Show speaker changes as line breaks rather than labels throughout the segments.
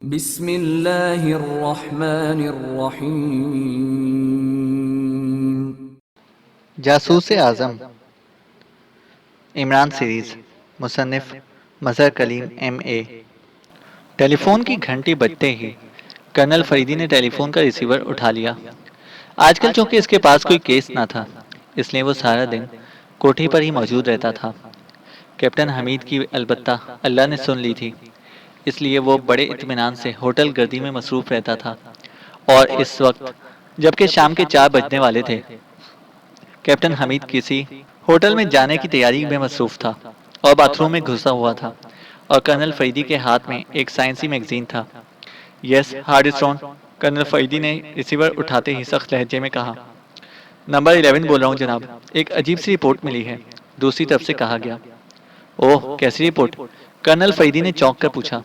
बिस्मिल्लाहिर्रहमानिर्रहीम।
जासूस आज़म इमरान सीरीज मुसन्निफ मज़हर कलीम MA। टेलीफोन की घंटी बजते ही कर्नल फरीदी ने टेलीफोन का रिसीवर उठा लिया। आजकल चूंकि इसके पास कोई केस ना था, इसलिए वो सारा दिन कोठी पर ही मौजूद रहता था। कैप्टन हमीद की अलबत्ता अल्लाह ने सुन ली थी, इसलिए वो बड़े इत्मीनान से होटल गर्दी में मसरूफ रहता था। और इस वक्त जबकि शाम के 4 बजने वाले थे, कैप्टन हमीद किसी होटल में जाने की तैयारी में मसरूफ था और बाथरूम में घुसा हुआ था, और कर्नल फरीदी के हाथ में एक साइंसी मैगजीन था। Yes Hard Stone, colonel Faridi ने रिसीवर उठाते ही सख्त लहजे में कहा। नंबर 11 बोल रहा हूँ जनाब, एक अजीब सी रिपोर्ट मिली है, दूसरी तरफ से कहा गया। ओह, कैसी रिपोर्ट? कर्नल फरीदी ने चौंक कर पूछा।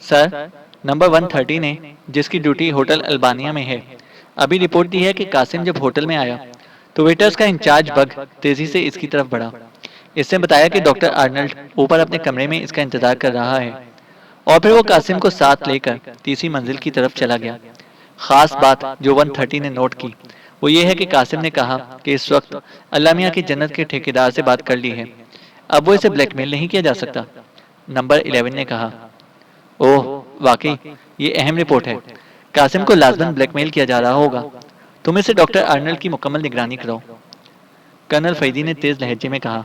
सर, नंबर 130 ने, जिसकी ड्यूटी होटल अल्बानिया में है, अभी रिपोर्ट दी है कि कासिम जब होटल में आया तो वेटर्स का इंचार्ज बग तेजी से इसकी तरफ बढ़ा। इसने बताया कि डॉक्टर आर्नल्ड ऊपर अपने कमरे में इसका इंतजार कर रहा है, और फिर वो कासिम को साथ लेकर तीसरी मंजिल की तरफ चला गया। खास बात जो 130 ने नोट की वो ये है कि कासिम ने कहा कि इस वक्त अल्लामिया की जन्नत के ठेकेदार से बात कर ली है, अब वो इसे ब्लैकमेल नहीं किया जा सकता। नंबर 11 ने कहा। ओह, वाकई ये अहम रिपोर्ट है। कासिम को लाजमन ब्लैकमेल किया जा रहा होगा। तुम इसे डॉक्टर आर्नल्ड की मुकम्मल निगरानी कराओ, कर्नल फरीदी ने तेज लहजे में कहा।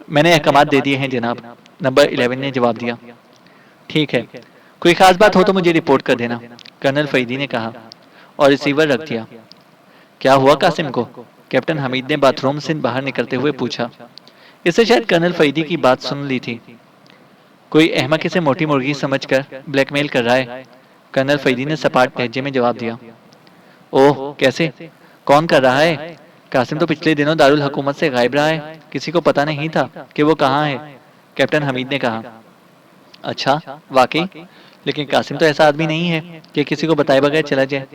मैंने अहकामात दे दिए हैं जनाब, नंबर 11 ने जवाब दिया। ठीक है, कोई खास बात हो तो मुझे रिपोर्ट कर देना, कर्नल फरीदी ने कहा और रिसीवर रख दिया। क्या हुआ कासिम को? कैप्टन हमीद ने बाथरूम से बाहर निकलते हुए पूछा। इससे शायद कर्नल फरीदी की बात सुन ली थी। कोई अहमक इसे मोटी मुर्गी समझकर ब्लैकमेल कर रहा है, कर्नल फरीदी ने सपाट लहजे में जवाब दिया। ओह, कैसे? कौन कर रहा है? कासिम तो पिछले दिनों दारुल हुकूमत से गायब रहा है, किसी को पता नहीं था कि वो कहाँ है, कैप्टन हमीद ने कहा। अच्छा, वाकई? लेकिन कासिम तो ऐसा आदमी नहीं है कि किसी को बताए बगैर चला जाए।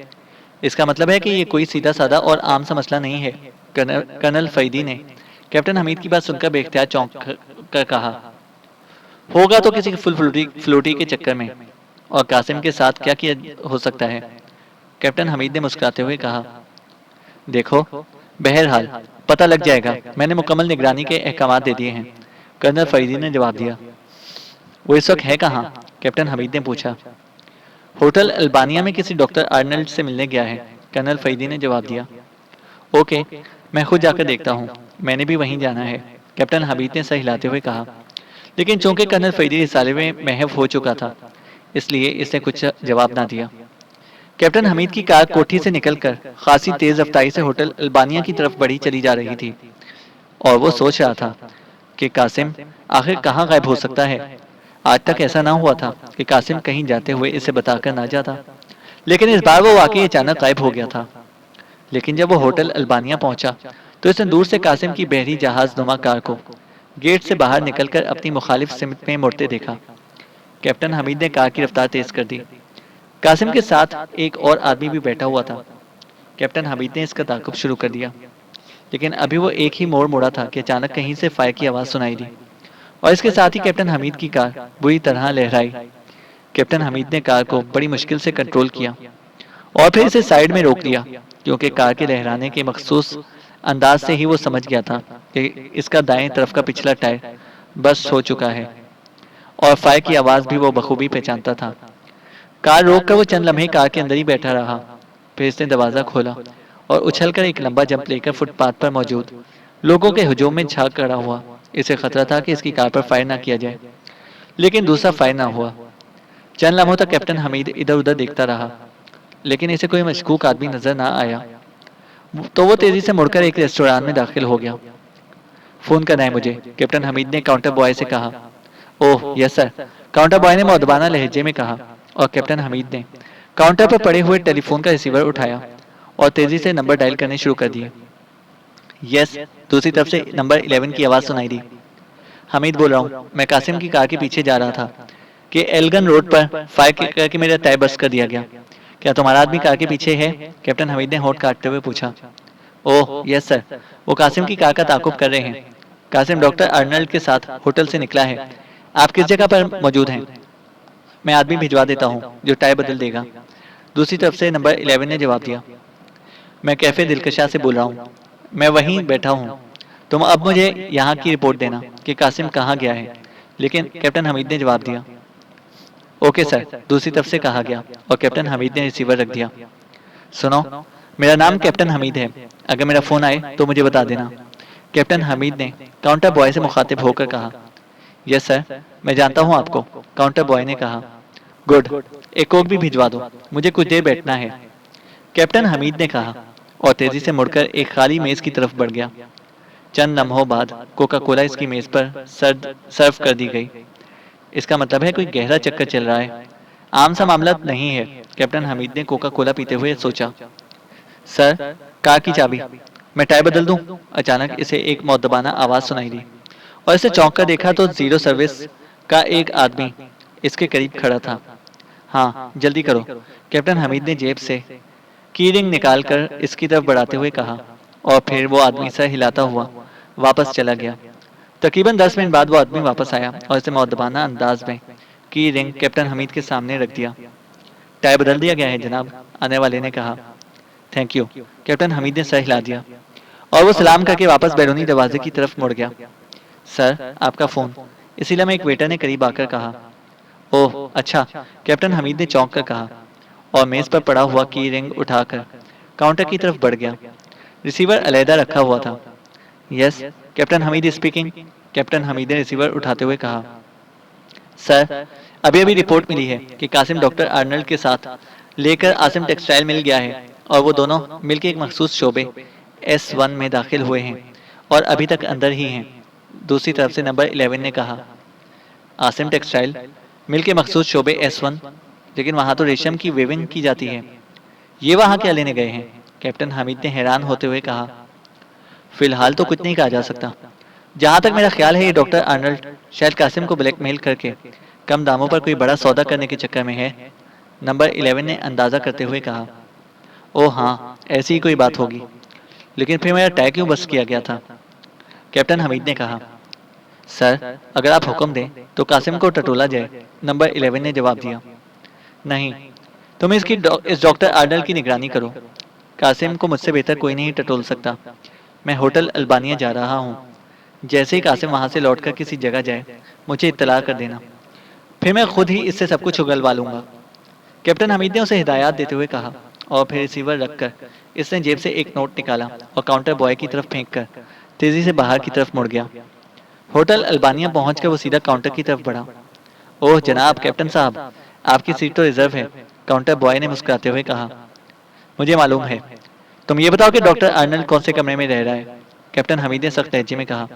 इसका मतलब है कि ये कोई सीधा साधा और आम सा मसला नहीं है, कर्नल फरीदी ने कैप्टन हमीद की बात सुनकर बेख्तियार चौंक कर कहा। होगा तो किसी फुल फ्लूटी के चक्कर में, और कासिम के साथ क्या किया हो सकता है, कैप्टन हमीद ने मुस्कुराते हुए कहा। देखो, बहरहाल पता लग जाएगा, मैंने मुकम्मल निगरानी के अहकाम दे दिए हैं, कर्नल फरीदी ने जवाब दिया। वो इस वक्त है कहाँ? कैप्टन हमीद ने पूछा। होटल अल्बानिया में किसी डॉक्टर आर्नल्ड से मिलने गया है, कर्नल फरीदी ने जवाब दिया। ओके, मैं खुद जाकर देखता हूँ, मैंने भी वहीं जाना है, कैप्टन हमीद ने सर हिलाते हुए कहा। लेकिन चूंकि कर्नल फरीदी रिसाले में महव हो चुका था, इसलिए इसने कुछ जवाब ना दिया। कैप्टन हमीद की कार कोठी से निकलकर खासी तेज रफ्तारी से होटल अल्बानिया की तरफ बढ़ी चली जा रही थी, और वो सोच रहा था कि कासिम आखिर कहाँ गायब हो सकता है। आज तक ऐसा ना हुआ था कि कासिम कहीं जाते हुए इसे बताकर ना जाता, लेकिन इस बार वो वाकई अचानक गायब हो गया था। लेकिन जब वो होटल अल्बानिया पहुंचा तो इसने दूर से कासिम की बहरी जहाज नुमा कार को गेट से बाहर निकलकर अपनी मुखालिफ सिमत में मुड़ते देखा। कैप्टन हमीद ने कार की रफ्तार तेज कर दी। कासिम के साथ एक और आदमी भी बैठा हुआ था। कैप्टन हमीद ने इसका ताक़ुब शुरू कर दिया, लेकिन अभी वो एक ही मोड़ मुड़ा था कि अचानक कहीं से फायर की आवाज़ सुनाई दी, और इसके साथ ही कैप्टन हमीद की कार बुरी तरह लहराई। कैप्टन हमीद ने कार को बड़ी मुश्किल से कंट्रोल किया और फिर इसे साइड में रोक दिया, क्योंकि कार के लहराने के मखसूस अंदाज से ही वो समझ गया था कि इसका दाएं तरफ का पिछला टायर बस हो चुका है, और फायर की आवाज़ भी वो बखूबी पहचानता था। कार रोककर वो चंद लम्हे कार के अंदर ही बैठा रहा। फिर इसने दरवाज़ा खोला और उछलकर एक लंबा जंप लेकर फुटपाथ पर मौजूद लोगों के हुजूम में झांक खड़ा हुआ। इसे खतरा था कि इसकी कार पर फायर ना किया जाए, लेकिन दूसरा फायर ना हुआ। चंद लम्हों तक कैप्टन हमीद इधर उधर देखता रहा, लेकिन इसे कोई मशकूक आदमी नजर ना आया। तो वो तेजी से मुड़कर एक रेस्टोरेंट में दाखिल हो गया। फ़ोन करना है मुझे, कैप्टन हमीद ने काउंटर बॉय से कहा। Oh yes sir, counter boy ने मौदबाना लहजे में कहा, और कैप्टन हमीद ने काउंटर पर पड़े हुए टेलीफोन का रिसीवर उठाया और तेजी से नंबर डायल करने शुरू कर दिए। यस, दूसरी तरफ से नंबर 11 की आवाज़ सुनाई दी। हमीद बोल रहा हूँ, मैं कासिम की कार के पीछे जा रहा था कि एलगन रोड पर फायर करके मेरा टायर बस्ट कर दिया गया। क्या तुम्हारा आदमी कार के पीछे है? कैप्टन हमीद ने होंठ काटते हुए पूछा। ओह यस सर, वो कासिम की कार का ताकुब कर रहे हैं। कासिम डॉक्टर आर्नल्ड के साथ होटल से निकला है। आप किस जगह पर मौजूद हैं? मैं आदमी भिजवा देता हूँ जो टाई बदल देगा। दूसरी तरफ से नंबर 11 ने जवाब दिया, मैं कैफे दिलकशा से बोल रहा हूँ, मैं वहीं बैठा हूँ। तुम अब मुझे यहाँ की रिपोर्ट देना कि कासिम कहाँ गया है। लेकिन कैप्टन हमीद ने जवाब दिया, ओके सर, दूसरी तरफ से कहा गया और कैप्टन हमीद ने रिसीवर रख दिया। सुनो, मेरा नाम कैप्टन हमीद है, अगर मेरा फ़ोन आए तो मुझे बता देना। कैप्टन हमीद ने काउंटर बॉय से मुखातिब होकर कहा। यस सर, मैं जानता हूँ आपको, काउंटर बॉय ने कहा। गुड, एक कोक भी भिजवा दो, मुझे कुछ देर बैठना है, कैप्टन हमीद ने कहा और तेजी से मुड़कर एक खाली मेज की तरफ बढ़ गया। चंद लम्हों बाद कोका कोला इसकी मेज पर सर्व कर दी गई। इसका मतलब है कोई गहरा चक्कर चल रहा है, आम सा मामला नहीं है, कैप्टन हमीद ने कोका कोला पीते हुए सोचा। सर, कार की चाबी, मैं टाई बदल दूं? अचानक इसे एक मौदबाना आवाज सुनाई दी और इसे चौंक कर देखा तो जीरो सर्विस का एक आदमी इसके करीब खड़ा था। हाँ, जल्दी करो, कैप्टन हमीद ने जेब से की रिंग निकालकर इसकी तरफ बढ़ाते हुए कहा और फिर वो आदमी सर हिलाता हुआ वापस चला गया। तकरीबन 10 मिनट बाद वो आदमी वापस आया और इसे मौदबाना अंदाज में की रिंग कैप्टन हमीद के सामने रख दिया। टाई बदल दिया गया है जनाब, आने वाले ने कहा। थैंक यू, कैप्टन हमीद ने सर हिला दिया और वो सलाम करके वापस बैरूनी दरवाजे की तरफ मुड़ गया। सर, आपका फ़ोन, इसीलिए मैं एक वेटर ने करीब आकर कहा। ओह अच्छा, कैप्टन हमीद ने चौंक कर कहा और मेज़ पर पड़ा हुआ की रिंग उठाकर काउंटर की तरफ बढ़ गया। रिसीवर अलहदा रखा हुआ था। Yes, captain Hamid speaking, captain Hamid ने रिसीवर उठाते हुए कहा। सर, अभी अभी रिपोर्ट मिली है कि कासिम डॉक्टर आर्नल्ड के साथ लेकर आसिम टेक्सटाइल मिल गया है और वो दोनों मिलकर एक मखसूस शोबे S1 में दाखिल हुए हैं और अभी तक अंदर ही हैं। दूसरी तरफ से नंबर 11 ने कहा। आसिम टेक्सटाइल मिल के मखसूस शोबे S1, लेकिन वहाँ तो रेशम की वेविंग की जाती है, ये वहाँ क्या लेने गए हैं? कैप्टन हामिद ने हैरान होते हुए कहा। फिलहाल तो कुछ नहीं कहा जा सकता। जहाँ तक मेरा ख्याल है ये डॉक्टर आर्नल्ड शायद कासिम को ब्लैकमेल करके कम दामों पर कोई बड़ा सौदा करने के चक्कर में है, नंबर 11 ने अंदाज़ा करते हुए कहा। ओह हाँ, ऐसी ही कोई बात होगी, लेकिन फिर मेरा टैग क्यों बस किया गया था? कैप्टन हमीद ने कहा। सर, अगर आप हुक्म दें तो कासिम को टटोला जाए, नंबर 11 ने जवाब दिया। नहीं, तुम इस डॉक्टर आर्नल्ड की निगरानी करो। कासिम को मुझसे बेहतर कोई नहीं टटोल सकता। मैं होटल अल्बानिया जा रहा हूँ। जैसे ही कासिम वहाँ से लौटकर किसी जगह जाए, मुझे इत्तला कर देना, फिर मैं खुद ही इससे सब कुछ उगलवा लूंगा। कैप्टन हमीद ने उसे हिदायत देते हुए कहा और फिर रिसीवर रखकर इसने जेब से एक नोट निकाला और काउंटर बॉय की तरफ फेंककर तेजी से बाहर की तरफ मुड़ गया। होटल अल्बानिया पहुंचकर वो सीधा काउंटर की तरफ बढ़ा। ओह जनाब, कैप्टन साहब, आपकी सीट तो रिजर्व है, काउंटर बॉय ने मुस्कुराते हुए कहा। मुझे मालूम है, तुम ये बताओ कि डॉक्टर आर्नल्ड कौन से कमरे में रह रहा है? कैप्टन हमीद ने सख्त लहजे में कहा।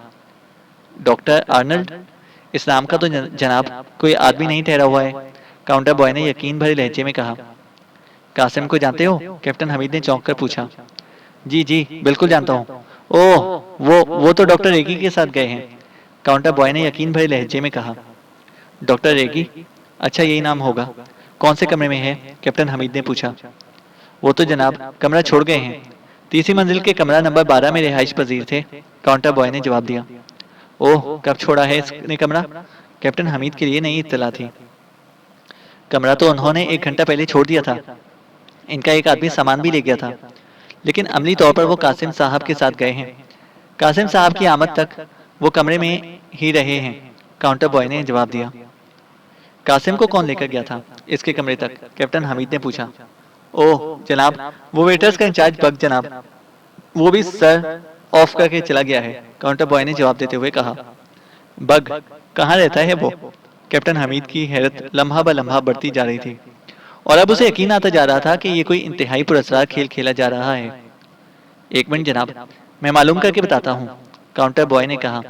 डॉक्टर आर्नल्ड, इस नाम का तो जनाब कोई आदमी नहीं ठहरा हुआ है, काउंटर बॉय ने यकीन भरे लहजे में कहा। कासिम को जानते हो? कैप्टन हमीद ने चौंक कर पूछा। जी जी, बिल्कुल जानता हूँ। ओह, वो तो डॉक्टर रेगी के साथ गए हैं, काउंटर बॉय ने यकीन भरे लहजे में कहा। डॉक्टर रेगी? अच्छा, यही नाम होगा। कौन से कमरे में है? कैप्टन हमीद ने पूछा। वो तो जनाब कमरा छोड़ गए हैं, तीसरी मंजिल के कमरा नंबर 12 में रिहाइश पजीर थे, काउंटर बॉय ने जवाब दिया। ओह, कब छोड़ा है इसने कमरा? कैप्टन हमीद के लिए नई इत्तला थी। कमरा तो उन्होंने 1 घंटा पहले छोड़ दिया था। इनका एक आदमी सामान भी ले गया था, लेकिन अमली तौर पर वो कासिम साहब के साथ गए हैं। कासिम साहब की आमद तक वो कमरे में ही रहे हैं, काउंटर बॉय ने जवाब दिया। कासिम को कौन लेकर गया था इसके कमरे तक? कैप्टन हमीद ने पूछा। ओह जनाब, वो वेटर्स का इंचार्ज बग जनाब, वो भी सर ऑफ करके चला गया है, काउंटर बॉय ने जवाब देते हुए कहा। बग कहाँ रहता है वो? कैप्टन हमीद की हैरत लम्हा ब लम्हा बढ़ती जा रही थी और अब उसे यकीन आता जा रहा था कि ये कोई इंतहाई पुरस्कार खेल खेला जा रहा है। 1 मिनट जनाब, मैं मालूम करके बताता हूँ, काउंटर बॉय ने कहा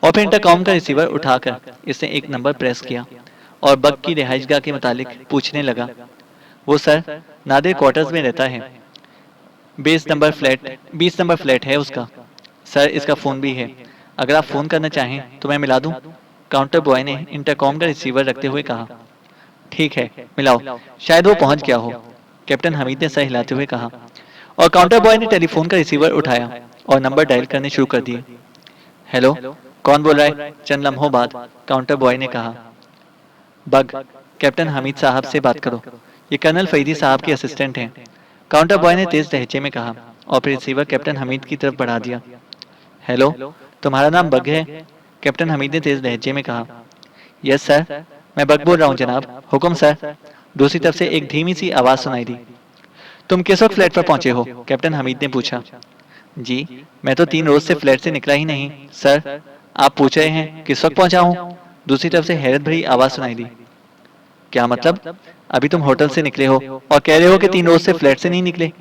और फिर इंटरकॉम का रिसीवर उठाकर इसने एक नंबर प्रेस किया और बग की रिहाइशगाह के मुतालिक पूछने लगा। वो सर नादिर क्वार्टर्स में रहता है, 20 नंबर फ्लैट है उसका। सर इसका फ़ोन भी है, अगर आप फ़ोन करना चाहें तो मैं मिला दूं, काउंटर बॉय ने इंटरकॉम का रिसीवर रखते हुए कहा। ठीक है, मिलाओ, शायद वो पहुंच गया हो, कैप्टन हमीद ने सर हिलाते हुए कहा और काउंटर बॉय ने टेलीफोन का रिसीवर उठाया और नंबर डायल करने शुरू कर दिए। हेलो, कौन बोल रहा है? चंद लम्हों बाद काउंटर बॉय ने कहा। बग, कैप्टन हमीद साहब से बात करो, ये कर्नल फरीदी साहब के असिस्टेंट हैं। काउंटर बॉय ने तेज लहजे में कहा और फिर रिसीवर कैप्टन हमीद की तरफ बढ़ा दिया। हेलो, तुम्हारा नाम बग है? कैप्टन हमीद ने तेज लहजे में कहा। यस सर, मैं बग बोल रहा हूँ जनाब। हुक्म सर। दूसरी तरफ से एक धीमी सी आवाज सुनाई दी। तुम किस वक्त फ्लैट पर पहुंचे हो? कैप्टन हमीद ने पूछा। जी, मैं तो 3 रोज से फ्लैट से निकला ही नहीं सर। आप पूछ रहे हैं किस वक्त पहुंचा हूँ? दूसरी तरफ से हैरत भरी आवाज सुनाई दी। क्या मतलब? अभी तुम होटल से निकले हो और कह रहे हो कि 3 रोज से फ्लैट से नहीं निकले?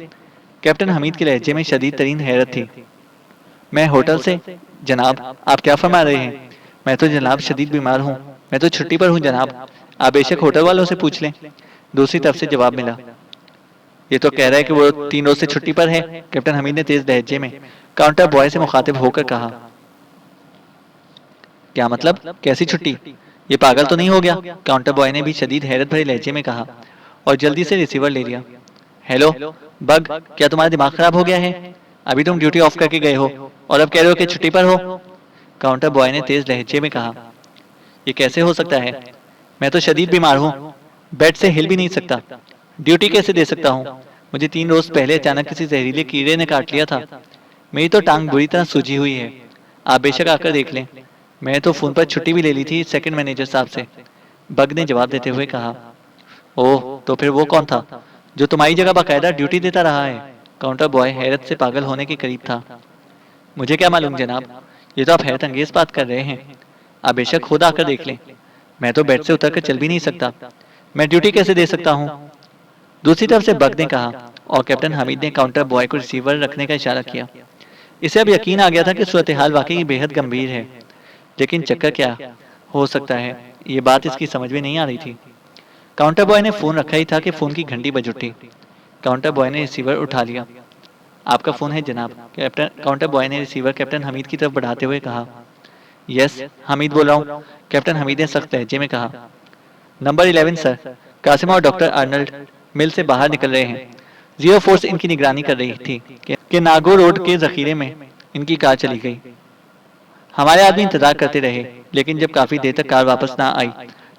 कैप्टन हमीद के लहजे में शदीद तरीन हैरत थी। मैं होटल से? जनाब, आप क्या फरमा रहे हैं? मैं तो जनाब शदीद बीमार हूँ। मैं तो छुट्टी पर हूँ जनाब। आप बेशक होटल वालों से पूछ लें। दूसरी तरफ से जवाब मिला। ये तो कह रहा है कि वो 3 रोज से छुट्टी पर है। कैप्टन हमीद ने तेज लहजे में काउंटर बॉय से मुखातिब होकर कहा। क्या मतलब? कैसी छुट्टी? ये पागल तो नहीं हो गया? काउंटर बॉय ने भी शदीद हैरत भरे लहजे में कहा और जल्दी से रिसीवर ले लिया। हेलो बग, क्या तुम्हारा दिमाग खराब हो गया है? अभी तुम ड्यूटी ऑफ करके गए हो और अब कह रहे हो कि छुट्टी पर हो? काउंटर बॉय ने तेज लहजे में कहा। ये कैसे हो सकता है? मैं तो शदीद बीमार हूँ, बेड से हिल भी नहीं सकता। ड्यूटी कैसे दे सकता हूँ? मुझे 3 रोज पहले अचानक किसी जहरीले कीड़े ने काट लिया था। मेरी तो टांग बुरी तरह सूजी हुई है। आप बेशक आकर देख लें। मैंने तो फोन पर छुट्टी भी ले ली थी सेकंड मैनेजर साहब से। बग ने जवाब देते हुए कहा। ओह, तो फिर वो कौन था जो तुम्हारी जगह बाकायदा ड्यूटी देता रहा है? काउंटर बॉय हैरत से पागल होने के करीब था। मुझे क्या मालूम जनाब, ये तो आप हैरत अंगेज बात कर रहे हैं। आप बेशक खुद आकर देख लें। मैं तो बेड से उतरकर चल भी नहीं सकता। मैं ड्यूटी कैसे दे सकता हूँ? दूसरी तरफ से बग ने कहा और कैप्टन हामिद ने काउंटर बॉय को रिसीवर रखने का इशारा किया। इसे अब यकीन आ गया था कि सूरत हाल वाकई बेहद गंभीर है, लेकिन चक्कर क्या हो सकता है ये बात इसकी समझ में नहीं आ रही थी। काउंटर बॉय ने फोन रखा ही था कि फोन की घंटी बज उठी। काउंटर बॉय ने रिसीवर उठा लिया। आपका फोन है जनाब। कैप्टन काउंटर बॉय ने रिसीवर कैप्टन हमीद की तरफ बढ़ाते हुए कहा। यस, हमीद बोल रहा हूँ। कैप्टन हमीद ने सख्त लहजे में कहा। नंबर 11 सर, कासिम और डॉक्टर आर्नल्ड मिल से बाहर निकल रहे हैं। जीरो फोर्स इनकी निगरानी कर रही थी कि नागो रोड के जखीरे में इनकी कार चली गई। हमारे आदमी इंतजार करते रहे, लेकिन जब काफी देर तक कार वापस ना आई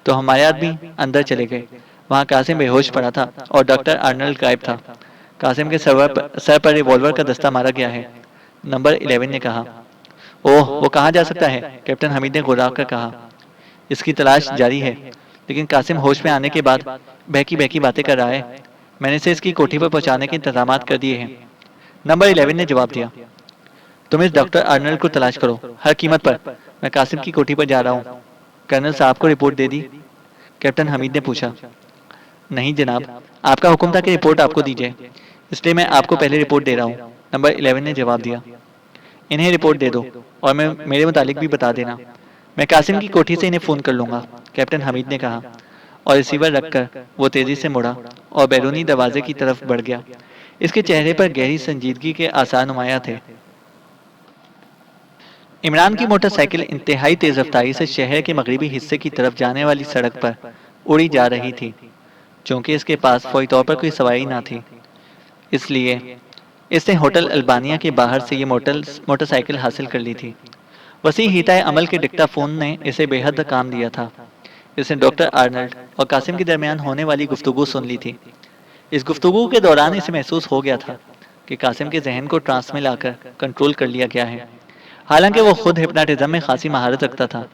तो हमारे आदमी अंदर चले गए। वहां कासिम बेहोश पड़ा था और डॉक्टर आर्नल्ड गायब था। कासिम के सर पर रिवॉल्वर का दस्ता मारा गया है। नंबर 11 ने कहा। ओह, वो कहाँ जा सकता है? कैप्टन हमीद ने घुरा कर कहा। इसकी तलाश जारी है, लेकिन कासिम होश में आने के बाद बहकी बहकी बातें कर रहा है। मैंने इसे इसकी कोठी पर पहुंचाने के इंतजाम कर दिए हैं। नंबर 11 ने जवाब दिया। तुम इस डॉक्टर आर्नल्ड को तलाश करो, हर कीमत पर। मैं कासिम की कोठी पर जा रहा हूँ। कर्नल साहब को रिपोर्ट दे दी? कैप्टन हमीद ने पूछा। नहीं जनाब, आपका हुक्म था कि रिपोर्ट आपको दी जाए, इसलिए मैं आपको पहले रिपोर्ट दे रहा हूँ। नंबर 11 ने जवाब दिया। इन्हें रिपोर्ट दे दो और मैं मेरे मुतालिक भी बता देना। मैं कासिम की कोठी से इन्हें फ़ोन कर लूँगा, कैप्टन हमीद ने कहा और रिसीवर रखकर वो तेज़ी से मुड़ा और बैरूनी दरवाजे की तरफ बढ़ गया। इसके चेहरे पर गहरी संजीदगी के आसार नुमाया थे। इमरान की मोटरसाइकिल इंतहाई तेज रफ्तारी से शहर के मगरिबी हिस्से की तरफ जाने वाली सड़क पर उड़ी जा रही थी। चूंकि इसके पास फौरी तौर पर कोई सवारी ना थी, इसलिए इसने होटल अल्बानिया के बाहर से ये मोटरसाइकिल हासिल कर ली थी। वसी हिताए अमल के डिक्टाफोन ने इसे बेहद काम दिया था। इसने डॉक्टर आर्नल्ड और कासिम के दरमियान होने वाली गुफ्तगू सुन ली थी। इस गुफ्तगू के दौरान इसे महसूस हो गया था कि कासिम के जहन को ट्रांस में लाकर कंट्रोल कर लिया गया है। हालांकि वो खुद हिप्नाटिज्म में खासी महारत रखता था,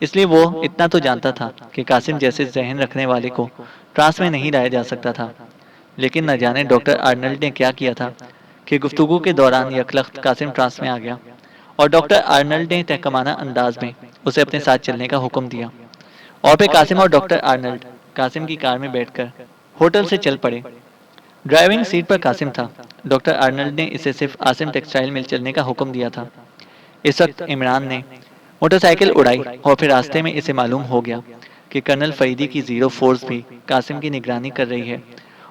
इसलिए वो इतना तो जानता था कि कासिम जैसे जहन रखने वाले को ट्रांस में नहीं लाया जा सकता था। लेकिन न जाने डॉक्टर आर्नल्ड ने क्या किया था कि गुफ्तगू के दौरान यकलख्त कासिम ट्रांस में आ गया और डॉक्टर आर्नल्ड ने तहकमाना अंदाज में उसे अपने साथ चलने का हुक्म दिया। और फिर कासिम और डॉक्टर आर्नल्ड कासिम की कार में बैठकर होटल से चल पड़े। ड्राइविंग सीट पर कासिम था। डॉक्टर आर्नल्ड ने इसे सिर्फ आसिम टेक्सटाइल मिल चलने का हुक्म दिया था। इस वक्त इमरान ने मोटरसाइकिल उड़ाई और फिर रास्ते में इसे मालूम हो गया कि कर्नल फरीदी की जीरो फोर्स भी कासिम की निगरानी कर रही है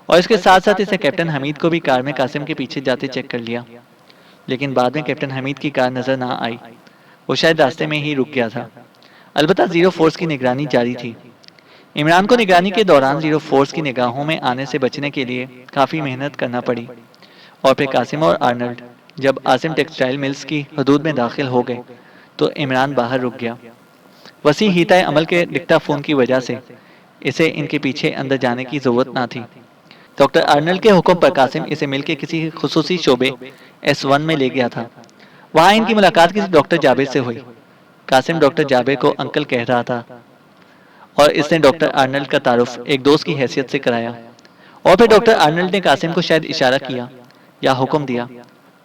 और इसके साथ साथ इसे कैप्टन हमीद को भी कार में कासिम के पीछे जाते चेक कर लिया। लेकिन बाद में कैप्टन हमीद की कार नजर ना आई। वो शायद रास्ते में ही रुक गया था। अलबत्ता जीरो फोर्स की निगरानी जारी थी। इमरान को निगरानी के दौरान जीरो फोर्स की निगाहों में आने से बचने के लिए काफ़ी मेहनत करना पड़ी। और फिर कासिम और आर्नल्ड जब आसिम टेक्सटाइल मिल्स की हदूद में दाखिल हो गए तो इमरान बाहर रुक गया। वसी हिताए अमल के डिक्टाफोन की वजह से इसे इनके पीछे अंदर जाने की जरूरत ना थी। डॉक्टर अर्नल्ड के हुक्म पर कासिम इसे मिलकर किसी खुसूसी शोबे S1 में ले गया था। वहां इनकी मुलाकात किसी डॉक्टर जाबिर से हुई। कासिम डॉक्टर जाबिर को अंकल कह रहा था और इसने डॉक्टर अर्नल्ड का तारुफ एक दोस्त की हैसियत से कराया। और फिर डॉक्टर अर्नल्ड ने कासिम को शायद इशारा किया या हुक्म दिया।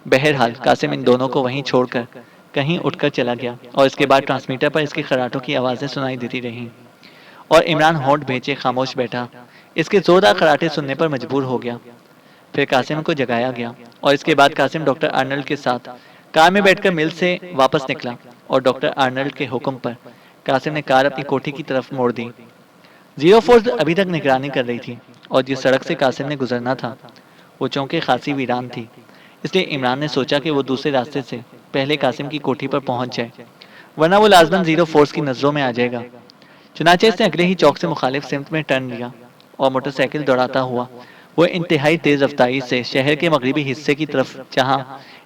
बहरहाल कासिम इन दोनों को वहीं छोड़कर कहीं उठकर चला गया और इसके बाद ट्रांसमीटर पर इसके खराटों की आवाज़ें सुनाई देती रहीं और इमरान होंठ भेजे खामोश बैठा इसके जोरदार खराटे सुनने पर मजबूर हो गया। फिर कासिम को जगाया गया और इसके बाद कासिम डॉक्टर अर्नल्ड के साथ कार में बैठकर मिल से वापस निकला और डॉक्टर अर्नल्ड के हुक्म पर कासिम ने कार अपनी कोठी की तरफ मोड़ दी। 04 अभी तक निगरानी कर रही थी और जिस सड़क से कासिम ने गुजरना था वो चौंके खासी वीरान थी। इसलिए इमरान ने सोचा कि वो दूसरे रास्ते से पहले कासिम की कोठी पर पहुंच जाए, वरना वो लाजमन 04 की नजरों में आ जाएगा। चुनाचे इसने अगले ही चौक से मुखालिफ सिमत में टर्न लिया और मोटरसाइकिल दौड़ाता हुआ वो इंतहाई तेज रफ्तारी से शहर के मगरबी हिस्से की तरफ, जहां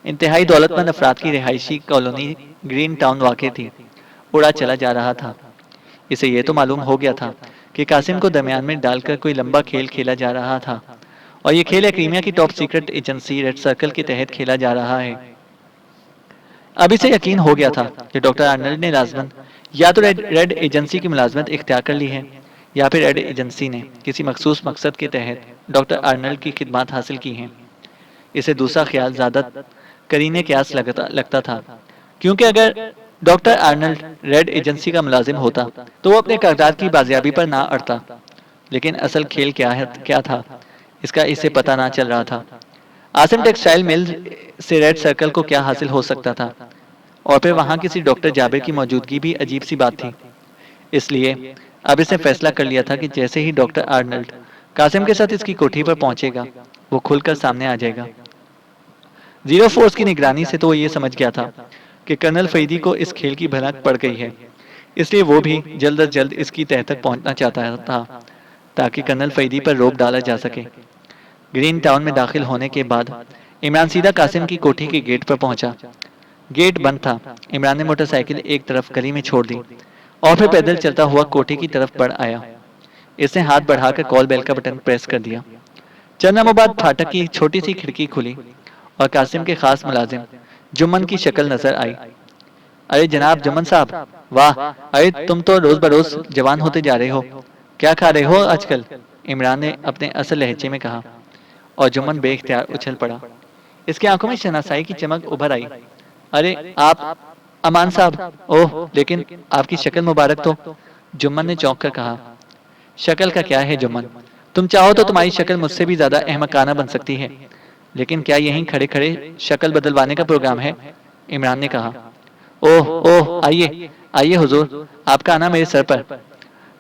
इंतहाई दौलतमंद अफराद की रिहायशी कॉलोनी ग्रीन टाउन वाक़ थी, उड़ा चला जा रहा था। इसे यह तो मालूम हो गया था कि कासिम को दरमियान में डालकर कोई लंबा खेल खेला जा रहा था और ये खेल क्रीमिया की top secret agency red circle के तहत खेला जा रहा है। अब इसे यकीन हो गया था कि डॉक्टर अर्नल्ड ने लाजमन या तो रेड एजेंसी की मुलाजमत इख्तियार कर ली है या फिर रेड एजेंसी ने किसी मखसूस मकसद के तहत डॉक्टर अर्नल्ड की खिदमत हासिल की हैं। इसे दूसरा ख्याल ज़्यादा करीने क्यास लगता था, क्योंकि अगर डॉक्टर अर्नल्ड रेड एजेंसी का मुलाजिम होता तो वो अपने कागजात की बाजियाबी पर ना अड़ता। लेकिन असल खेल क्या था इसका इसे पता ना चल रहा था। आसिम टेक्सटाइल मिल से रेड सर्कल को क्या हासिल हो सकता था, और फिर वहां किसी डॉक्टर जाबिर की मौजूदगी भी अजीब सी बात थी। इसलिए अब इसने फैसला कर लिया था कि जैसे ही डॉक्टर अर्नल्ड कासिम के साथ इसकी कोठी पर पहुंचेगा वो खुलकर सामने आ जाएगा। 04 की निगरानी से तो वो ये समझ गया था कि कर्नल फरीदी को इस खेल की भनक पड़ गई है, इसलिए वो भी जल्द अज जल्द इसकी तह तक पहुंचना चाहता था ताकि कर्नल फरीदी पर रोक डाला जा सके। ग्रीन टाउन में दाखिल होने के बाद इमरान सीधा कासिम की कोठी के गेट पर पहुंचा। गेट बंद था। इमरान ने मोटरसाइकिल एक तरफ गली में छोड़ दी और फिर पैदल चलता हुआ कोठी की तरफ बढ़ आया। इसने हाथ बढ़ाकर कॉल बेल का बटन प्रेस कर दिया। चंद लम्हों बाद फाटक की छोटी सी खिड़की खुली और कासिम के खास मुलाजिम जुम्मन की शक्ल नजर आई। अरे जनाब जुम्मन साहब, वाह, अरे तुम तो रोज बरोज जवान होते जा रहे हो। क्या खा रहे हो आजकल? इमरान ने अपने असल लहजे में कहा और जुम्मन बेख्तियार उछल पड़ा। इसकी आंखों में शनासाई की चमक उभर आई। अरे आप अमान साहब, ओह लेकिन आपकी शक्ल मुबारक तो, जुम्मन ने चौंक कर कहा। शक्ल का क्या है जुम्मन, तुम चाहो तो तुम्हारी शक्ल मुझसे भी ज्यादा अहमकाना बन सकती है, लेकिन क्या यहीं खड़े खड़े शक्ल बदलवाने का प्रोग्राम है? इमरान ने कहा। ओह ओह, आइए आइए हुजूर, आपका आना मेरे सर पर,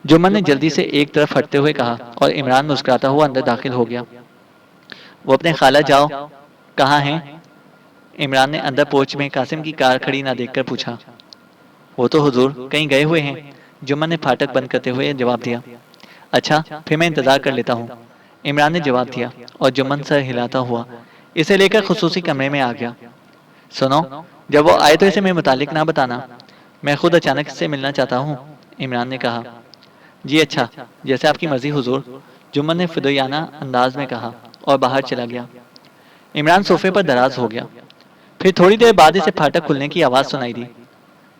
जुम्मन ने जल्दी से एक तरफ हटते हुए कहा और इमरान मुस्कुराता हुआ अंदर दाखिल हो गया। वो अपने खाला जाओ कहाँ हैं? इमरान ने अंदर पोर्च में कासिम की कार खड़ी ना देखकर पूछा। वो तो हुजूर कहीं गए हुए हैं, जुम्मन ने फाटक बंद करते हुए जवाब दिया। अच्छा, फिर मैं इंतजार कर लेता हूँ, इमरान ने जवाब दिया और जुम्मन सर हिलाता हुआ इसे लेकर खुसूसी कमरे में आ गया। सुनो, जब वो आए तो इसे मेरे मुतालिक ना बताना, मैं खुद अचानक इससे मिलना चाहता हूँ, इमरान ने कहा। जी अच्छा, जैसे आपकी मर्जी हुजूर, जुम्मन ने फिदोयाना अंदाज में कहा और बाहर चला गया। इमरान सोफे पर दराज हो गया। फिर थोड़ी देर बाद इसे फाटक खुलने की आवाज़ सुनाई दी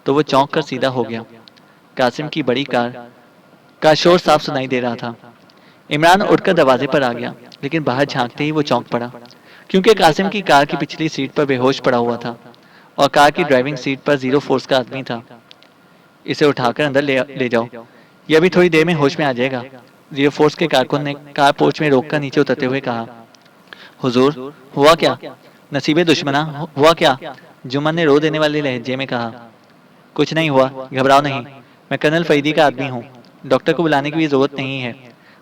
तो वो चौंक कर सीधा हो गया। कासिम की बड़ी कार का शोर साफ सुनाई दे रहा था। इमरान उठकर दरवाजे पर आ गया, लेकिन बाहर झांकते ही वो चौंक पड़ा, क्योंकि कासिम की कार की पिछली सीट पर बेहोश पड़ा हुआ था और कार की ड्राइविंग सीट पर 04 का आदमी था। इसे उठाकर अंदर ले जाओ, यह अभी थोड़ी देर में होश में आ जाएगा, 04 के कारकुन ने कार पोर्च में रोककर नीचे उतरते हुए कहा। हुजूर, हुआ क्या? नसीबे दुश्मना, हुआ क्या? जुम्मन ने रो देने वाले लहजे में कहा। कुछ नहीं हुआ, घबराओ नहीं, मैं कर्नल फरीदी का आदमी हूँ, डॉक्टर को बुलाने की भी जरूरत नहीं है,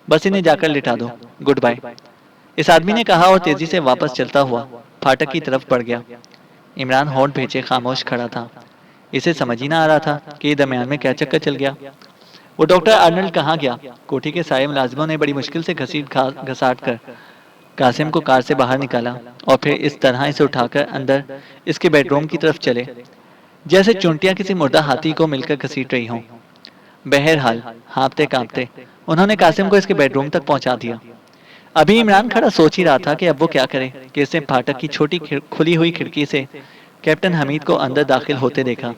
बस इन्हें जाकर लिटा दो, गुड बाय, इस आदमी ने कहा और तेजी से वापस चलता हुआ फाटक की तरफ बढ़ गया। इमरान होंठ भेजे खामोश खड़ा था। इसे समझ ही ना आ रहा था कि दरमियान में क्या चक्कर चल गया। वो डॉक्टर अर्नल्ड कहाँ गया? कोठी के सारे मुलाजिमों ने बड़ी मुश्किल से घसाट कर कासिम को कार से बाहर निकाला और फिर इस तरह इसे उठाकर अंदर इसके बेडरूम की तरफ चले जैसे चुंटियां किसी मुर्दा हाथी को मिलकर घसीट रही हों। बहरहाल हाँफते कांपते उन्होंने कासिम को इसके बेडरूम तक पहुंचा दिया। अभी इमरान खड़ा सोच ही रहा था कि अब वो क्या करे कि इसने फाटक की छोटी खुली हुई खिड़की से कैप्टन हमीद को अंदर दाखिल होते देखा।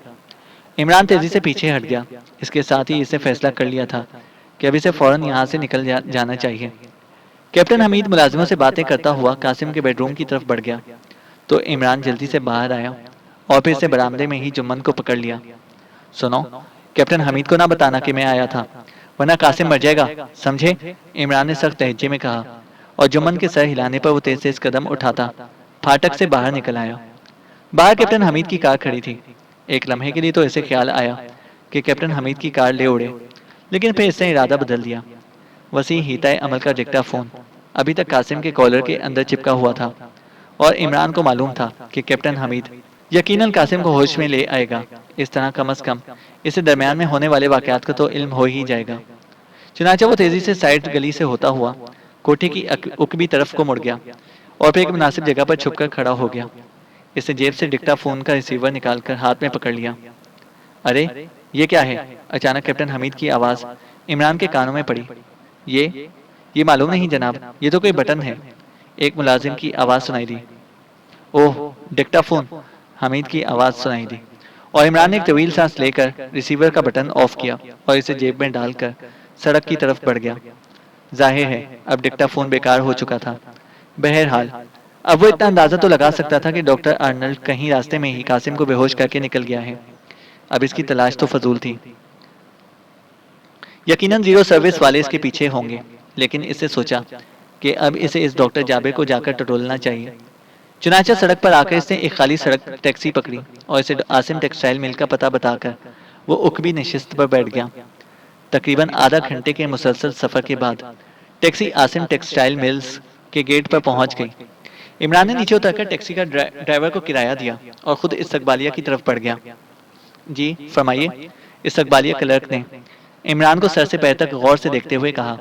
इमरान तेजी से पीछे हट गया। इसके साथ ही इसे फैसला कर लिया था कि अब इसे फौरन यहाँ से निकल जाना चाहिए। कैप्टन हमीद मुलाजिमों से बातें करता हुआ कासिम के बेडरूम की तरफ बढ़ गया तो इमरान जल्दी से बाहर आया और फिर से बरामदे में ही जुम्मन को पकड़ लिया। सुनो, कैप्टन हमीद को ना बताना कि मैं आया था, वरना कासिम मर जाएगा, समझे? इमरान ने सख्त लहजे में कहा और जुम्मन के सर हिलाने पर वो तेज तेज कदम उठाता फाटक से बाहर निकल आया। बाहर कैप्टन हमीद की कार खड़ी थी। एक लम्हे के लिए तो इसे ख्याल आया कि कैप्टन हमीद की कार ले उड़े, लेकिन फिर इसने इरादा बदल दिया। वसी हिताए अमल का डिक्टाफोन अभी तक कासिम के कॉलर के अंदर चिपका हुआ था और इमरान को मालूम था कि कैप्टन हमीद यकीनन कासिम को होश में ले आएगा। इस तरह कम अज कम इसे दरमियान में होने वाले वाकयात का तो इल्म हो ही जाएगा। चुनाचा वो तेजी से साइड गली से होता हुआ कोठी की उकबी तरफ को मुड़ गया और फिर एक मुनासिब जगह पर छुपकर खड़ा हो गया। इसने जेब से डिक्टाफोन का रिसीवर निकालकर हाथ में पकड़ लिया। अरे, ये क्या है? अचानक कैप्टन हमीद की आवाज़ इमरान के कानों में पड़ी। ये मालूम नहीं जनाब, ये तो कोई बटन है। एक मुलाजिम की आवाज़ सुनाई दी। ओह, डिक्टाफोन, हमीद की आवाज़ सुनाई दी और इमरान ने एक तवील सांस लेकर रिसीवर का बटन ऑफ किया और इसे जेब में डालकर सड़क की तरफ बढ़ गया। जाहिर है अब डिक्टाफोन बेकार हो चुका था। बहरहाल अब वो इतना अंदाजा तो लगा सकता था कि डॉक्टर आर्नल्ड कहीं रास्ते में ही कासिम को बेहोश करके निकल गया है। अब इसकी तलाश तो फजूल थी। यकीनन जीरो सर्विस वाले इसके पीछे होंगे, लेकिन इससे सोचा कि अब इसे इस डॉक्टर जाबिर को जाकर टटोलना चाहिए। चुनाचा सड़क पर आकर इसने एक खाली सड़क टैक्सी पकड़ी और इसे आसिम टेक्सटाइल मिल का पता बताकर वो उकबी नशिस्त पर बैठ गया। तकरीबन आधा घंटे के मुसलसल सफर के बाद टैक्सी आसिम टेक्सटाइल मिल्स के गेट पर पहुंच गई। इमरान ने नीचे उतरकर टैक्सी का ड्राइवर को किराया दिया और खुद इस्तकबालिया की तरफ बढ़ गया। जी फरमाइए, इस्तकबालिया क्लर्क ने इमरान को सर से पैर तक गौर से देखते हुए कहा।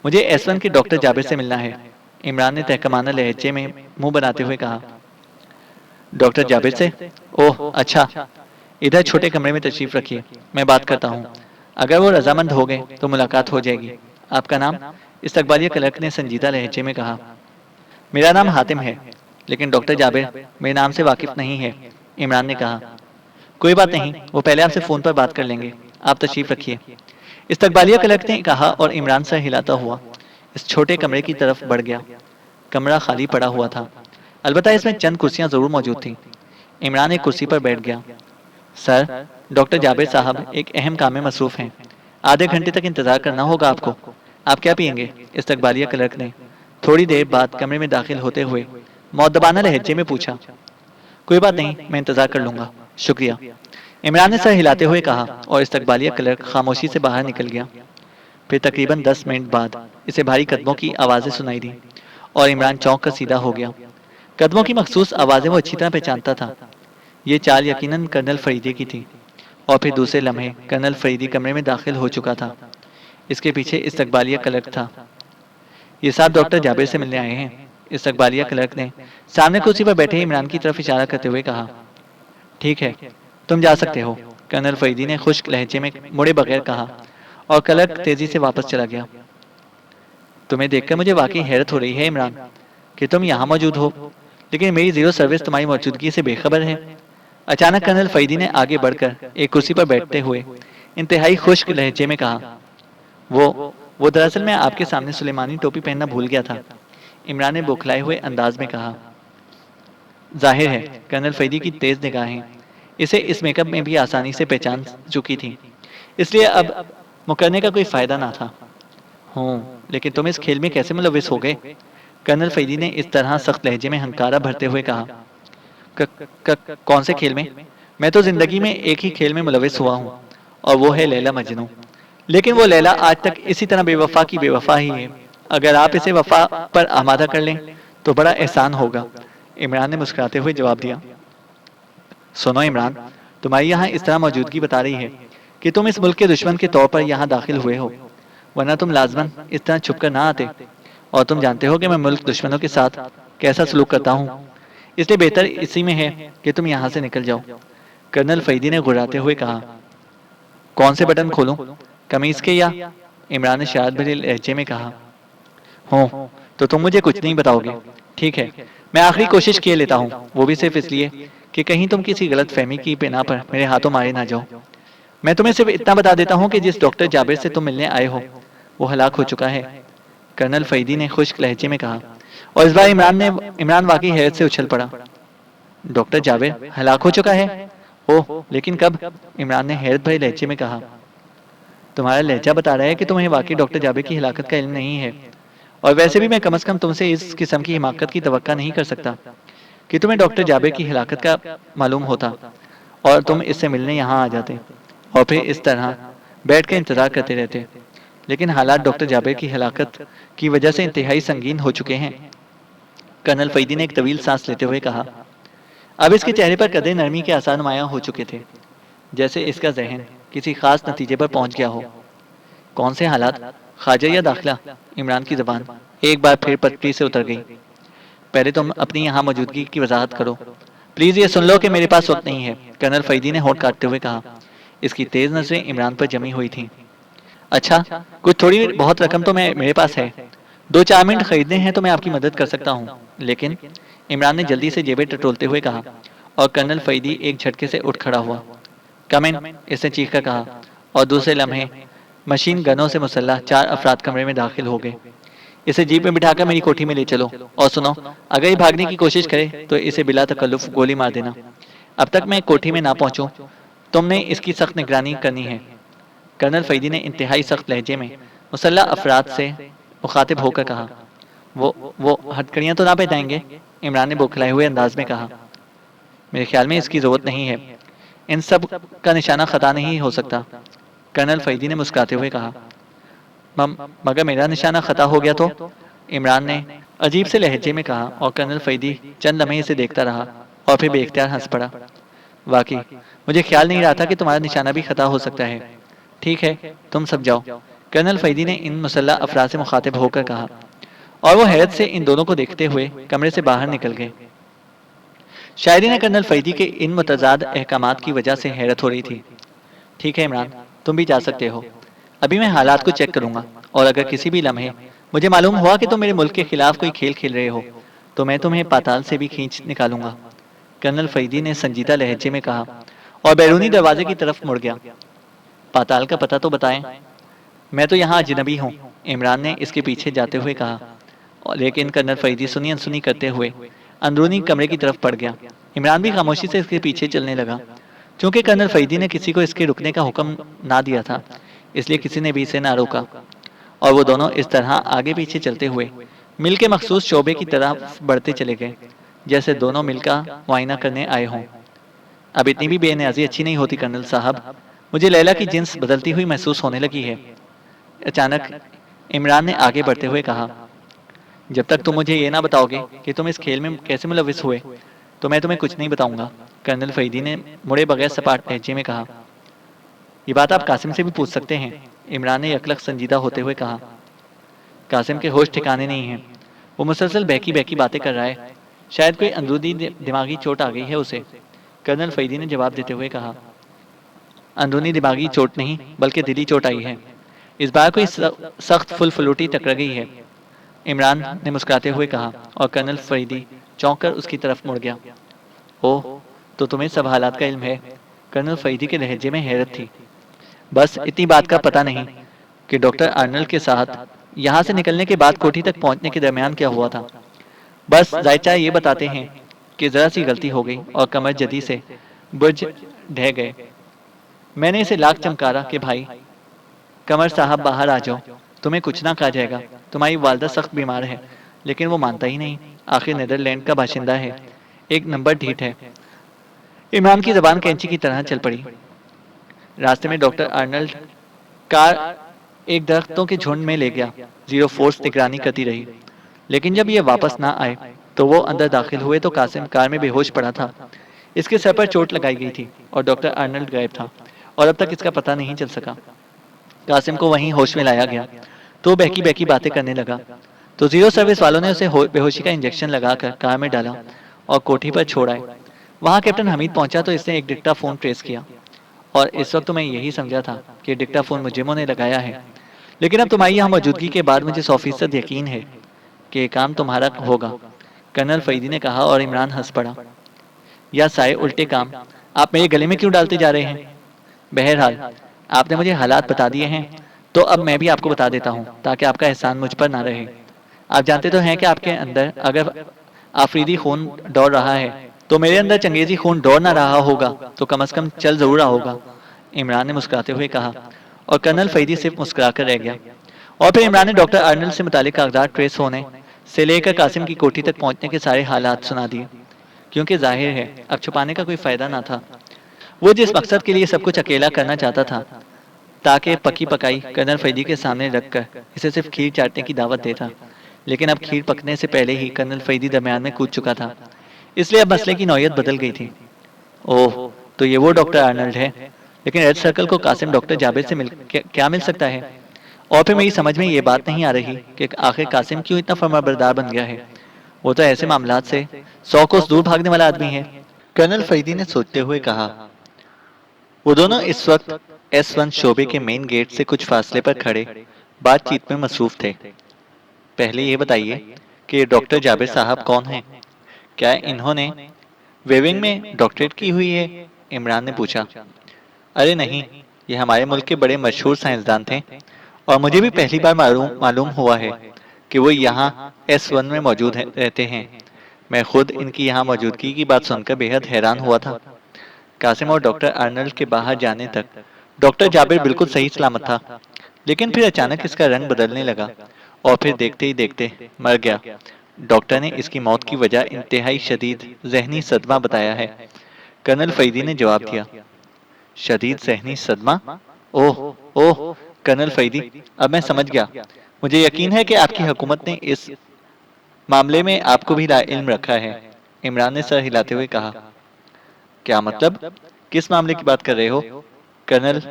मुझे S1 के डॉक्टर जाबिर से मिलना है, इमरान ने तहकमाना लहजे में मुंह बनाते हुए कहा। डॉक्टर जाबिर से? ओह अच्छा, इधर छोटे कमरे में तशरीफ रखिए, मैं बात करता हूँ। अगर वो रजामंद हो गए तो मुलाकात हो जाएगी। आपका नाम? इस्तकबालिया क्लर्क ने संजीदा लहजे में कहा। मेरा नाम हातिम है, लेकिन डॉक्टर जाबिर मेरे नाम से वाकिफ नहीं है, इमरान ने कहा। कोई बात नहीं, वो पहले आपसे फ़ोन पर बात कर लेंगे, आप तशरीफ़ रखिए, इस्तकबालिया क्लर्क ने कहा और इमरान सर हिलाता हुआ इस छोटे कमरे की तरफ बढ़ गया। कमरा खाली पड़ा हुआ था, अलबत्ता इसमें चंद कुर्सियां ज़रूर मौजूद थीं। इमरान एक कुर्सी पर बैठ गया। सर, डॉक्टर जाबिर साहब एक अहम काम में मसरूफ़ हैं, आधे घंटे तक इंतज़ार करना होगा आपको। आप क्या पियेंगे? इस्तकबालिया क्लर्क ने थोड़ी देर बाद कमरे में दाखिल होते हुए मौदबाना लहजे में पूछा। कोई बात नहीं, मैं इंतज़ार कर लूँगा, शुक्रिया, इमरान ने सर हिलाते हुए कहा और इस्तकबालिया क्लर्क खामोशी से बाहर निकल गया। फिर तकरीबन 10 मिनट बाद इसे भारी कदमों की आवाज़ें सुनाई दी और इमरान चौंक कर सीधा हो गया। कदमों की मखसूस आवाज़ें वो अच्छी तरह पहचानता था। ये चाल यकीनन कर्नल फरीदी की थी और फिर दूसरे लम्हे कर्नल फरीदी कमरे में दाखिल हो चुका था। इसके पीछे इस्तकबालिया क्लर्क था। ये साहब डॉक्टर जाबिर से मिलने आए हैं, इस्तकबालिया क्लर्क ने सामने कुर्सी पर बैठे इमरान की तरफ इशारा करते हुए कहा। ठीक है, तुम जा सकते हो, कर्नल फरीदी ने खुश्क लहजे में मुड़े बगैर कहा और क्लर्क तेजी से वापस चला गया। तुम्हें देखकर मुझे वाकई हैरत हो रही है इमरान कि तुम यहाँ मौजूद हो, लेकिन मेरी जीरो सर्विस तुम्हारी मौजूदगी से बेखबर है। अचानक कर्नल फरीदी ने आगे बढ़कर एक कुर्सी पर बैठते हुए इंतहाई खुश्क लहजे में कहा। वो दरअसल मैं आपके सामने सुलेमानी टोपी पहनना भूल गया था, इमरान ने बौखलाए हुए अंदाज में कहा। जाहिर है कर्नल फरीदी की तेज निगाहें इसे इस मेकअप में भी आसानी से पहचान चुकी थी, इसलिए अब मुकरने का कोई फायदा ना था। हूँ, लेकिन तुम इस खेल में कैसे मुलविस हो गए? कर्नल फरीदी ने इस तरह सख्त लहजे में हंकारा भरते हुए कहा। कौन से खेल में? मैं तो जिंदगी में एक ही खेल में मुलविस हुआ हूँ और वो है लैला मजनू। लेकिन वो लैला आज तक इसी तरह बेवफा की बेवफा ही है। अगर आप इसे वफा पर आमादा कर लें तो बड़ा एहसान होगा, इमरान ने मुस्कुराते हुए जवाब दिया। सुनो इमरान, तुम्हारी यहाँ इस तरह मौजूदगी बता रही है कि तुम इस मुल्क के दुश्मन के तौर पर यहाँ दाखिल हुए हो, वरना तुम लाजमन इस तरह छुप कर ना आते। और तुम जानते हो कि मैं मुल्क दुश्मनों के साथ कैसा सलूक करता हूँ, इसलिए बेहतर इसी में है कि तुम यहाँ से निकल जाओ, कर्नल फरीदी ने गुर्राते हुए कहा। कौन से बटन खोलूं, कमीज के या? इमरान ने शरारत भरे लहजे में कहा। हो तो तुम मुझे कुछ नहीं बताओगे? ठीक है, मैं आखिरी कोशिश किए लेता हूँ, वो भी सिर्फ इसलिए कि कहीं तुम किसी गलत फहमी की बिना पर मेरे हाथों मारे ना जाओ। मैं तुम्हें सिर्फ इतना बता देता हूँ कि जिस डॉक्टर जाबिर से तुम मिलने आए हो वो हलाक हो चुका है। कर्नल फरीदी ने खुश्क लहजे में कहा। और इस बार इमरान वाकई हैरत से उछल पड़ा। डॉक्टर जाबिर हलाक हो चुका है? ओह, लेकिन कब? इमरान ने हैरत भरे लहजे में कहा। तुम्हारा लहजा बता रहा है कि तुम्हें वाकई डॉक्टर जाबिर की हिलाकत का इल्म नहीं है। और वैसे भी मैं कम से कम तुमसे इस किस्म की हिमाकत की तवक्का नहीं कर सकता कि तुम्हें डॉक्टर जाबिर की हिलाकत का मालूम होता और तुम इससे मिलने यहाँ आ जाते और फिर इस तरह बैठ कर इंतजार करते रहते। लेकिन हालात डॉक्टर जाबिर की हिलाकत की वजह से इंतहाई संगीन हो चुके हैं। कर्नल फरीदी ने एक तवील सांस लेते हुए कहा। अब इसके चेहरे पर कदे नरमी के आसार नुमायां हो चुके थे, जैसे इसका जहन किसी खास नतीजे पर पहुंच गया हो। कौन से हालात? खाजा या दाखिला? इमरान की जबान एक बार फिर पटरी से उतर गई। पहले तुम अपनी यहाँ मौजूदगी की वजाहत करो। प्लीज ये सुन लो कि मेरे पास वक्त नहीं है, कर्नल फरीदी ने होंठ काटते हुए कहा। इसकी तेज नजरें इमरान पर जमी हुई थीं। अच्छा, कुछ थोड़ी बहुत रकम तो मैं मेरे पास है। 2-4 मिनट खरीदने हैं तो मैं आपकी मदद कर सकता हूँ, लेकिन इमरान ने जल्दी से जेबें टटोलते हुए कहा। और कर्नल फरीदी एक झटके से उठ खड़ा हुआ। कम इन, इसने चीख कर कहा। और दूसरे लम्हे मशीन गनों से मुसल्लह 4 अफराद कमरे में दाखिल हो गए। इसे जीप में बिठाकर मेरी कोठी में ले चलो, और सुनो, अगर ये भागने की कोशिश करे तो इसे बिला तकल्लुफ गोली मार देना। अब तक मैं कोठी में ना पहुंचूं, तुमने इसकी सख्त निगरानी करनी है। कर्नल फरीदी ने इंतहाई सख्त लहजे में मुसल्लह अफराद से मुखातिब होकर कहा। वो हथकड़ियाँ तो ना पहनाएंगे? इमरान ने बौखलाए हुए अंदाज में कहा। मेरे ख्याल में इसकी जरूरत नहीं है, इन सब का निशाना खता नहीं हो सकता, कर्नल फरीदी ने मुस्कुराते हुए कहा। मगर मेरा निशाना खता हो गया तो? इमरान ने अजीब से लहजे में कहा। और कर्नल फरीदी चंद लम्हे इसे देखता रहा और फिर बेख्तियार हंस पड़ा। वाकई मुझे ख्याल नहीं रहा था कि तुम्हारा निशाना भी खता हो सकता है। ठीक है, तुम सब जाओ, कर्नल फरीदी ने इन मुसल्लह अफराद से मुखातिब होकर कहा। और वो हैरत से इन दोनों को देखते हुए कमरे से बाहर निकल गए। शायरी ने कर्नल फरीदी के इन मुतजाद अहकामात की वजह से हैरत हो रही थी। ठीक है इमरान, तुम भी जा सकते हो। अभी मैं हालात को चेक करूंगा, और अगर किसी भी लम्हे मुझे मालूम हुआ कि तुम मेरे मुल्क के खिलाफ कोई खेल खेल रहे हो तो मैं तुम्हें पाताल से भी खींच निकालूंगा, कर्नल फरीदी ने संजीदा लहजे में कहा और बैरूनी दरवाजे की तरफ मुड़ गया। पाताल का पता तो बताएं। मैं तो यहाँ अजनबी हूँ, इमरान ने इसके पीछे जाते हुए कहा। लेकिन कर्नल फरीदी सुनी अनसुनी करते हुए अंदरूनी कमरे की तरफ पड़ गया। इमरान भी खामोशी से इसके पीछे चलने लगा। चूंकि कर्नल फरीदी ने किसी को इसके रुकने का हुक्म ना दिया था, इसलिए किसी ने भी इसे ना रोका, और वो दोनों इस तरह आगे पीछे चलते हुए मिल के मखसूस शोबे की तरफ बढ़ते चले गए, जैसे दोनों मिलकर मुआयना करने आए हों। अब इतनी भी बेनियाजी अच्छी नहीं होती कर्नल साहब, मुझे लैला की जिन्स बदलती हुई महसूस होने लगी है, अचानक इमरान ने आगे बढ़ते हुए कहा। जब तक तुम मुझे ये ना बताओगे कि तुम इस खेल में कैसे मुलविस हुए तो मैं तुम्हें कुछ नहीं बताऊंगा, कर्नल फरीदी ने मुड़े बगैर सपाट लहजे में कहा। ये बात आप कासिम से भी पूछ सकते हैं, इमरान ने यकलक संजीदा होते हुए कहा। कासिम के होश ठिकाने नहीं हैं, वो मुसलसल बहकी बहकी बातें कर रहा है, शायद कोई अंदरूनी दिमागी चोट आ गई है उसे, कर्नल फरीदी ने जवाब देते हुए कहा। अंदरूनी दिमागी चोट नहीं बल्कि दिली चोट आई है, इस बार कोई सख्त फुलफुलूटी टकरा गई है, इमरान ने मुस्कुराते हुए कहा। और कर्नल फरीदी चौंक कर उसकी तरफ मुड़ गया। ओह, तो तुम्हें सब हालात का इल्म है? कर्नल फरीदी के लहजे में हैरत थी। बस इतनी बात का पता नहीं कि डॉक्टर आर्नल्ड के साथ यहाँ से निकलने के बाद कोठी तक पहुँचने के दरमियान क्या हुआ था। बस जायचा ये बताते हैं कि जरा सी गलती हो गई और कमर जदी से बुर्ज ढह गए। मैंने इसे लाख चमकारा कि भाई कमर साहब बाहर आ जाओ, तुम्हें कुछ ना कहा जाएगा, तुम्हारी वालदा सख्त बीमार है, लेकिन वो मानता ही नहीं, आखिर नीदरलैंड का बाशिंदा है, एक नंबर ढीठ है। इमरान की जबान कैंची की तरह चल पड़ी। रास्ते में डॉक्टर आर्नल्ड कार एक दरख्तों के झुंड में ले गया। जीरो फोर्स निगरानी करती रही, लेकिन जब ये वापस ना आए तो वो अंदर दाखिल हुए तो कासिम कार में बेहोश पड़ा था। इसके सर पर चोट लगाई गई थी और डॉक्टर आर्नल्ड गायब था और अब तक इसका पता नहीं चल सका। कासिम को वहीं होश में लाया गया तो बहकी बहकी बातें करने लगा, तो जीरो सर्विस वालों ने उसे बेहोशी का इंजेक्शन लगाकर कार में डाला और कोठी पर छोड़ आए। वहाँ कैप्टन हमीद पहुंचा तो इसने एक डिक्टाफोन ट्रेस किया, और इस वक्त तो मैं यही समझा था कि डिक्टाफोन मुजिमों ने लगाया है, लेकिन अब तुम्हारी यहाँ मौजूदगी के बाद मुझे 100% यकीन है कि ये काम तुम्हारा होगा, कर्नल फरीदी ने कहा और इमरान हंस पड़ा। या सारे उल्टे काम आप मेरे गले में क्यों डालते जा रहे हैं? बहरहाल आपने मुझे हालात बता दिए हैं, तो अब मैं भी आपको बता देता हूँ ताकि आपका एहसान मुझ पर ना रहे। आप जानते तो हैं कि आपके अंदर अगर आफरीदी खून दौड़ रहा है तो मेरे अंदर चंगेजी खून दौड़ ना रहा होगा तो कम से कम चल जरूर रहा होगा, इमरान ने मुस्कुराते हुए कहा। और कर्नल फरीदी सिर्फ मुस्कुराकर रह गया। और फिर इमरान ने डॉक्टर अर्नल्ड से मुतालिक कागजात ट्रेस होने से लेकर कासिम की कोठी तक पहुंचने के सारे हालात सुना दिए, क्योंकि जाहिर है अब छुपाने का कोई फायदा ना था। वो जिस मकसद के लिए सब कुछ अकेला करना चाहता था, ताकि पकी पकाई कर्नल फरीदी के सामने रखकर इसे सिर्फ खीर चाटने की दावत देता, लेकिन अब खीर पकने से पहले ही कर्नल फरीदी दरमियान में कूद चुका था। इसलिए अब मसले की नौयत बदल गई थी। ओह, तो ये वो डॉक्टर आर्नल्ड है। लेकिन रेड सर्कल को कासिम डॉक्टर जाबिर से क्या मिल सकता है? और फिर मेरी समझ में ये बात नहीं आ रही कि आखिर कासिम क्यों इतना फर्माबरदार बन गया है। वो तो ऐसे मामलात से 100 कोस दूर भागने वाला आदमी है, कर्नल फरीदी ने सोचते हुए कहा। वो दोनों इस वक्त S1 शोबे के मेन गेट से कुछ फासले पर खड़े बातचीत में मसरूफ थे। पहले ये बताइए कि डॉक्टर जाबिर साहब कौन हैं? क्या इन्होंने वेविंग में डॉक्टरेट की हुई है? इमरान ने पूछा। अरे नहीं, ये हमारे मुल्क के बड़े मशहूर साइंसदान थे और मुझे भी पहली बार मालूम मालूम हुआ है कि वो यहाँ S1 में मौजूद रहते हैं। मैं खुद इनकी यहाँ मौजूदगी की बात सुनकर बेहद हैरान हुआ था। कासिम और डॉक्टर आर्नल्ड के बाहर जाने तक डॉक्टर जाबिर बिल्कुल सही सलामत था, लेकिन फिर अचानक इसका रंग बदलने लगा और फिर देखते ही देखते मर गया। डॉक्टर ने इसकी मौत की वजह इंतहाई शदीद जहनी सदमा बताया है, कर्नल फरीदी ने जवाब दिया। शदीद जहनी सदमा? ओह ओह, कर्नल फरीदी, अब मैं समझ गया। मुझे यकीन है कि आपकी हुकूमत ने इस मामले में आपको भी लाइल्म रखा है, इमरान ने सर हिलाते हुए कहा। क्या मतलब? किस मामले की बात कर रहे हो? कर्नल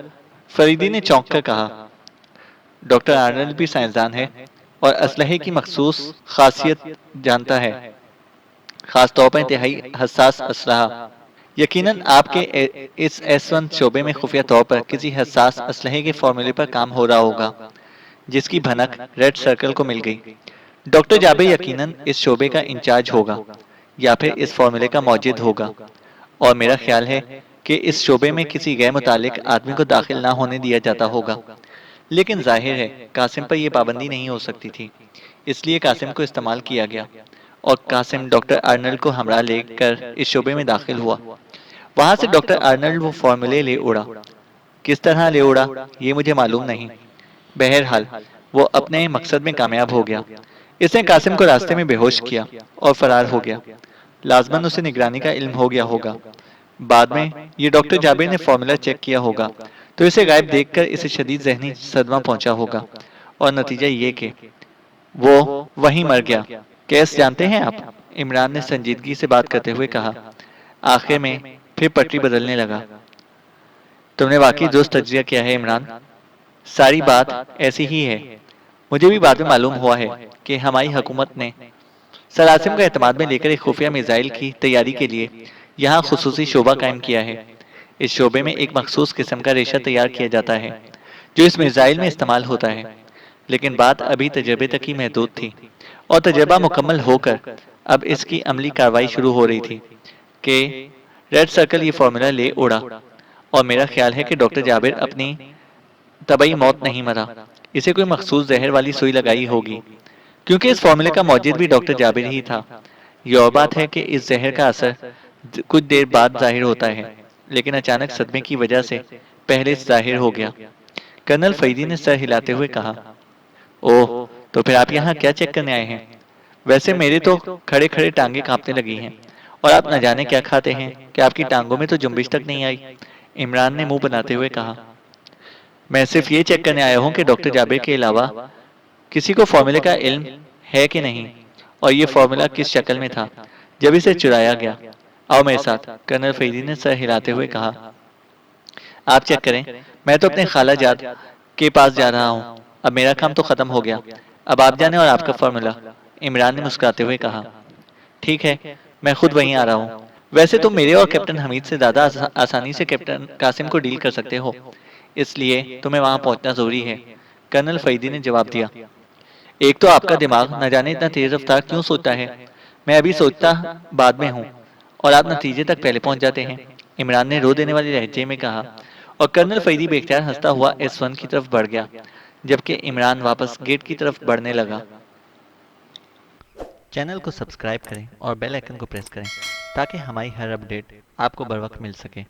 फरीदी ने चौंक कर कहा। डॉक्टर आर्नल्ड भी साइंसदान है और असलहे की मखसूस खासियत जानता है, खास तौर पर इंतहाई हसास असलहा। यकीनन आपके इस S1 शोबे में खुफिया तौर पर किसी हसास असलहे के फॉर्मूले पर काम हो रहा होगा, जिसकी भनक रेड सर्कल को मिल गई। डॉक्टर जाबिर यकीनन इस शोबे का इंचार्ज होगा या फिर इस फॉर्मूले का मौजिद होगा, और मेरा ख्याल है कि इस शोबे में किसी गैर मुतालिक आदमी को दाखिल ना होने दिया जाता होगा। लेकिन जाहिर है कासिम पर यह पाबंदी नहीं हो सकती थी, इसलिए कासिम को इस्तेमाल किया गया और कासिम डॉक्टर आर्नल्ड को हमरा लेकर इस शोबे में दाखिल हुआ। वहां से डॉक्टर आर्नल्ड वो फॉर्मूले ले उड़ा। किस तरह ले उड़ा ये मुझे मालूम नहीं। बहरहाल वो अपने मकसद में कामयाब हो गया। इसने कासिम को रास्ते में बेहोश किया और फरार हो गया। लाजमन उसे निगरानी का इल्म हो गया होगा। बाद में ये डॉक्टर जाबिर ने फॉर्मूला चेक किया होगा तो इसे गायब देखकर इसे शदीद जहनी सदमा पहुंचा होगा और नतीजा ये कि वो वहीं मर गया। केस जानते हैं आप? इमरान ने संजीदगी से बात करते हुए कहा। आखिर में फिर पटरी बदलने लगा। तुमने वाकई दुरुस्त तज्जिया किया है इमरान। सारी बात ऐसी ही है। मुझे भी बाद में मालूम हुआ है कि हमारी हुकूमत ने सलासिम को एतमाद में लेकर एक खुफिया मिसाइल की तैयारी के लिए यहाँ खुसूसी शोबा कायम किया है। इस शोबे में एक मखसूस किस्म का रेशा तैयार किया जाता है जो इस मिसाइल में इस्तेमाल होता है। लेकिन बात अभी तजर्बे तक ही महदूद थी और तजर्बा मुकम्मल होकर अब इसकी अमली कार्रवाई शुरू हो रही थी कि रेड सर्कल ये फॉर्मूला ले उड़ा। और मेरा ख्याल है कि डॉक्टर जाबिर अपनी तबई मौत नहीं मरा, इसे कोई मखसूस जहर वाली सुई लगाई होगी, क्योंकि इस फॉर्मूले का मौजिद भी डॉक्टर जाबिर ही था। यह और बात है कि इस जहर का असर कुछ देर बाद जाहिर होता है, लेकिन अचानक सदमे की वजह से पहले जाहिर हो गया। कर्नल फरीदी ने सर हिलाते हुए कहा। ओह, तो फिर आप यहाँ क्या चेक करने आए हैं? वैसे मेरे तो खड़े खड़े टांगे कांपने लगी हैं और आप न जाने क्या खाते हैं कि आपकी टांगों में तो जुम्बिश तक नहीं आई, इमरान ने मुंह बनाते हुए कहा। मैं सिर्फ ये चेक करने आया हूँ कि डॉक्टर जाबिर के अलावा किसी को फॉर्मूले का इल्म है कि नहीं, और ये फॉर्मूला किस शक्ल में था जब इसे चुराया गया। आओ मेरे साथ, कर्नल फरीदी ने सर हिलाते हुए कहा। आप चेक करें, मैं तो अपने खाला जाद के पास जा रहा हूँ। अब मेरा काम तो खत्म हो गया, अब आप जाने और आपका फॉर्मूला, इमरान ने मुस्कुराते हुए कहा। ठीक है, मैं खुद वहीं आ रहा हूँ। वैसे तुम मेरे और कैप्टन हमीद से ज़्यादा आसानी से कैप्टन कासिम को डील कर सकते हो, इसलिए तुम्हें वहां पहुंचना जरूरी है। कर्नल फरीदी ने जवाब दिया, एक तो आपका दिमाग न जाने इतना तेज रफ्तार क्यों सोचता है। मैं अभी सोचता बाद में हूँ और आप नतीजे तक पहले पहुंच जाते हैं। इमरान ने रो देने वाले लहजे में कहा और कर्नल फरीदी बेख्तियार हंसता हुआ S1 की तरफ बढ़ गया, जबकि इमरान वापस गेट की तरफ बढ़ने लगा। चैनल को सब्सक्राइब करें और बेल आइकन को प्रेस करें ताकि हमारी हर अपडेट आपको बर वक्त मिल सके।